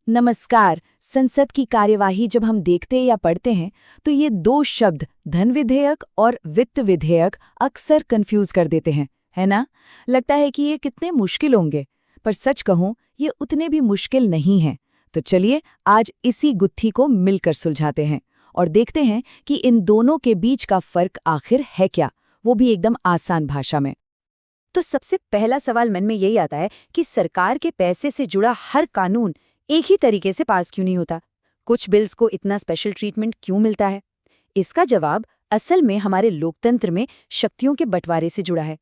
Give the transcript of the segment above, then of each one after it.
नमस्कार। संसद की कार्यवाही जब हम देखते या पढ़ते हैं तो ये दो शब्द धन विधेयक और वित्त विधेयक अक्सर कंफ्यूज कर देते हैं, है ना? लगता है कि ये कितने मुश्किल होंगे, पर सच कहूं ये उतने भी मुश्किल नहीं हैं। तो चलिए आज इसी गुत्थी को मिलकर सुलझाते हैं और देखते हैं कि इन दोनों के बीच का फर्क आखिर है क्या, वो भी एकदम आसान भाषा में। तो सबसे पहला सवाल मन में यही आता है कि सरकार के पैसे से जुड़ा हर कानून एक ही तरीके से पास क्यों नहीं होता? कुछ बिल्स को इतना स्पेशल ट्रीटमेंट क्यों मिलता है? इसका जवाब असल में हमारे लोकतंत्र में शक्तियों के बंटवारे से जुड़ा है।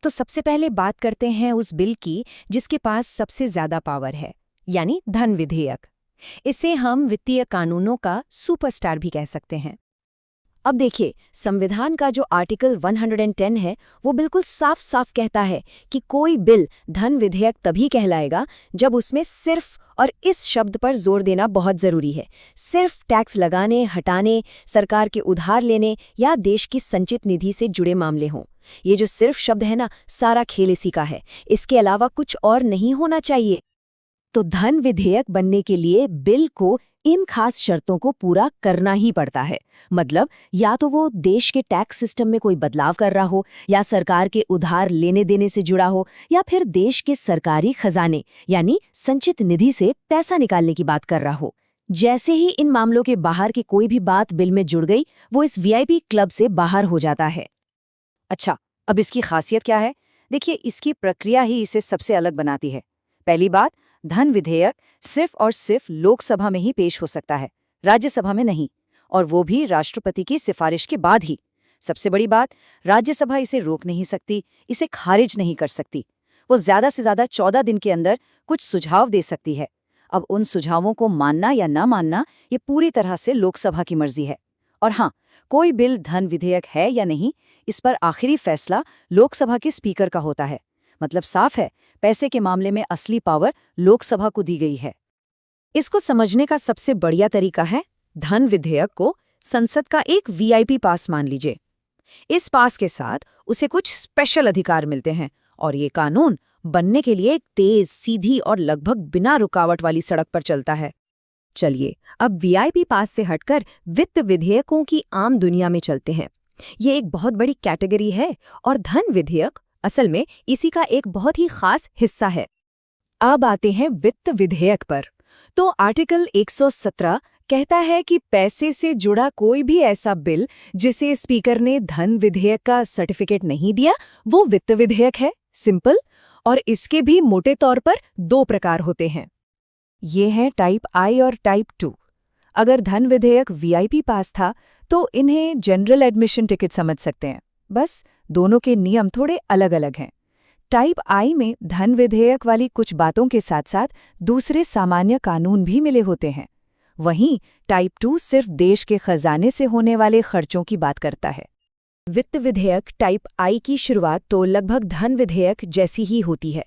तो सबसे पहले बात करते हैं उस बिल की जिसके पास सबसे ज्यादा पावर है, यानी धन विधेयक। इसे हम वित्तीय कानूनों का सुपरस्टार भी कह सकते हैं। अब देखिए, संविधान का जो आर्टिकल 110 है वो बिल्कुल साफ साफ कहता है कि कोई बिल धन विधेयक तभी कहलाएगा जब उसमें सिर्फ, और इस शब्द पर जोर देना बहुत जरूरी है, सिर्फ टैक्स लगाने, हटाने, सरकार के उधार लेने या देश की संचित निधि से जुड़े मामले हों। ये जो सिर्फ शब्द है ना, सारा खेल इसी का है। इसके अलावा कुछ और नहीं होना चाहिए। तो धन विधेयक बनने के लिए बिल को इन खास शर्तों को पूरा करना ही पड़ता है। मतलब या तो वो देश के टैक्स सिस्टम में कोई बदलाव कर रहा हो, या सरकार के उधार लेने देने से जुड़ा हो, या फिर देश के सरकारी खजाने यानी संचित निधि से पैसा निकालने की बात कर रहा हो। जैसे ही इन मामलों के बाहर की कोई भी बात बिल में जुड़ गई, वो इस वीआईपी क्लब से बाहर हो जाता है। अच्छा, अब इसकी खासियत क्या है? देखिए, इसकी प्रक्रिया ही इसे सबसे अलग बनाती है। पहली बात, धन विधेयक सिर्फ और सिर्फ लोकसभा में ही पेश हो सकता है, राज्यसभा में नहीं, और वो भी राष्ट्रपति की सिफारिश के बाद ही। सबसे बड़ी बात, राज्यसभा इसे रोक नहीं सकती, इसे खारिज नहीं कर सकती। वो ज्यादा से ज्यादा 14 दिन के अंदर कुछ सुझाव दे सकती है। अब उन सुझावों को मानना या ना मानना ये पूरी तरह से लोकसभा की मर्जी है। और हाँ, कोई बिल धन विधेयक है या नहीं, इस पर आखिरी फैसला लोकसभा के स्पीकर का होता है। मतलब साफ है, पैसे के मामले में असली पावर लोकसभा को दी गई है। इसको समझने का सबसे बढ़िया तरीका है, धन विधेयक को संसद का एक वीआईपी पास मान लीजिए। इस पास के साथ उसे कुछ स्पेशल अधिकार मिलते हैं और ये कानून बनने के लिए एक तेज, सीधी और लगभग बिना रुकावट वाली सड़क पर चलता है। चलिए अब वीआईपी पास से हटकर वित्त विधेयकों की आम दुनिया में चलते हैं। ये एक बहुत बड़ी कैटेगरी है और धन विधेयक असल में इसी का एक बहुत ही खास हिस्सा है। अब आते हैं वित्त विधेयक पर। तो आर्टिकल 117 कहता है कि पैसे से जुड़ा कोई भी ऐसा बिल जिसे स्पीकर ने धन विधेयक का सर्टिफिकेट नहीं दिया, वो वित्त विधेयक है। सिंपल। और इसके भी मोटे तौर पर दो प्रकार होते हैं। ये हैं टाइप आई और टाइप 2। अगर धन विधेयक वीआईपी पास था तो इन्हें जनरल एडमिशन टिकट समझ सकते हैं। बस दोनों के नियम थोड़े अलग अलग हैं। टाइप आई में धन विधेयक वाली कुछ बातों के साथ साथ दूसरे सामान्य कानून भी मिले होते हैं। वहीं टाइप 2 सिर्फ देश के खजाने से होने वाले खर्चों की बात करता है। वित्त विधेयक टाइप आई की शुरुआत तो लगभग धन विधेयक जैसी ही होती है।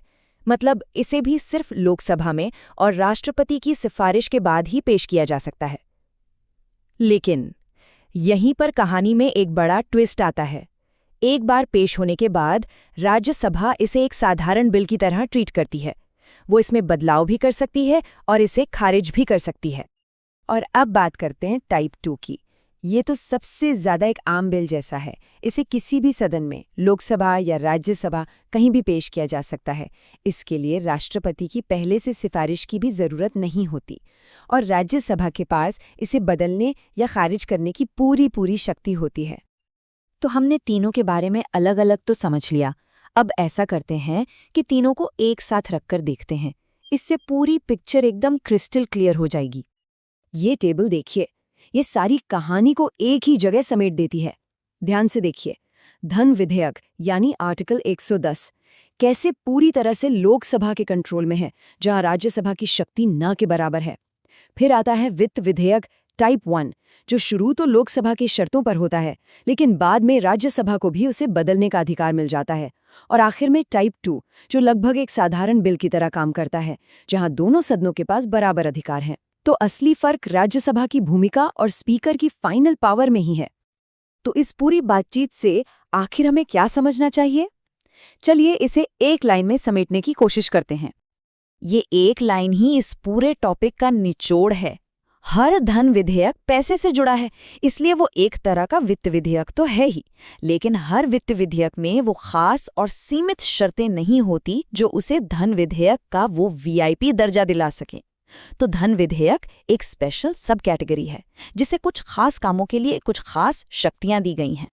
मतलब इसे भी सिर्फ लोकसभा में और राष्ट्रपति की सिफारिश के बाद ही पेश किया जा सकता है। लेकिन यहीं पर कहानी में एक बड़ा ट्विस्ट आता है। एक बार पेश होने के बाद राज्यसभा इसे एक साधारण बिल की तरह ट्रीट करती है। वो इसमें बदलाव भी कर सकती है और इसे खारिज भी कर सकती है। और अब बात करते हैं टाइप 2 की। ये तो सबसे ज़्यादा एक आम बिल जैसा है। इसे किसी भी सदन में, लोकसभा या राज्यसभा, कहीं भी पेश किया जा सकता है। इसके लिए राष्ट्रपति की पहले से सिफारिश की भी ज़रूरत नहीं होती और राज्यसभा के पास इसे बदलने या खारिज करने की पूरी शक्ति होती है। तो हमने तीनों के बारे में अलग अलग तो समझ लिया। अब ऐसा करते हैं कि तीनों को एक साथ रखकर देखते हैं। इससे पूरी पिक्चर एकदम क्रिस्टल क्लियर हो जाएगी। ये टेबल देखिए, ये सारी कहानी को एक ही जगह समेट देती है। ध्यान से देखिए, धन विधेयक यानी आर्टिकल 110 कैसे पूरी तरह से लोकसभा के कंट्रोल में है, जहां राज्यसभा की शक्ति न के बराबर है। फिर आता है वित्त विधेयक टाइप 1, जो शुरू तो लोकसभा की शर्तों पर होता है, लेकिन बाद में राज्यसभा को भी उसे बदलने का अधिकार मिल जाता है। और आखिर में टाइप 2, जो लगभग एक साधारण बिल की तरह काम करता है, जहां दोनों सदनों के पास बराबर अधिकार हैं। तो असली फर्क राज्यसभा की भूमिका और स्पीकर की फाइनल पावर में ही है। तो इस पूरी बातचीत से आखिर हमें क्या समझना चाहिए? चलिए इसे एक लाइन में समेटने की कोशिश करते हैं। ये एक लाइन ही इस पूरे टॉपिक का निचोड़ है। हर धन विधेयक पैसे से जुड़ा है, इसलिए वो एक तरह का वित्त विधेयक तो है ही, लेकिन हर वित्त विधेयक में वो खास और सीमित शर्तें नहीं होती जो उसे धन विधेयक का वो वीआईपी दर्जा दिला सके। तो धन विधेयक एक स्पेशल सब कैटेगरी है जिसे कुछ खास कामों के लिए कुछ खास शक्तियां दी गई हैं।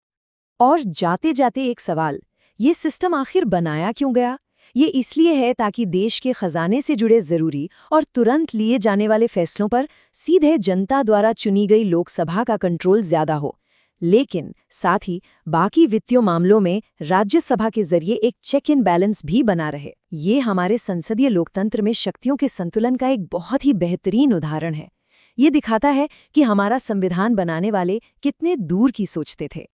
और जाते जाते एक सवाल, ये सिस्टम आखिर बनाया क्यों गया? ये इसलिए है ताकि देश के खजाने से जुड़े जरूरी और तुरंत लिए जाने वाले फैसलों पर सीधे जनता द्वारा चुनी गई लोकसभा का कंट्रोल ज्यादा हो, लेकिन साथ ही बाकी वित्तीय मामलों में राज्यसभा के जरिए एक चेक इन बैलेंस भी बना रहे। ये हमारे संसदीय लोकतंत्र में शक्तियों के संतुलन का एक बहुत ही बेहतरीन उदाहरण है। ये दिखाता है कि हमारा संविधान बनाने वाले कितने दूर की सोचते थे।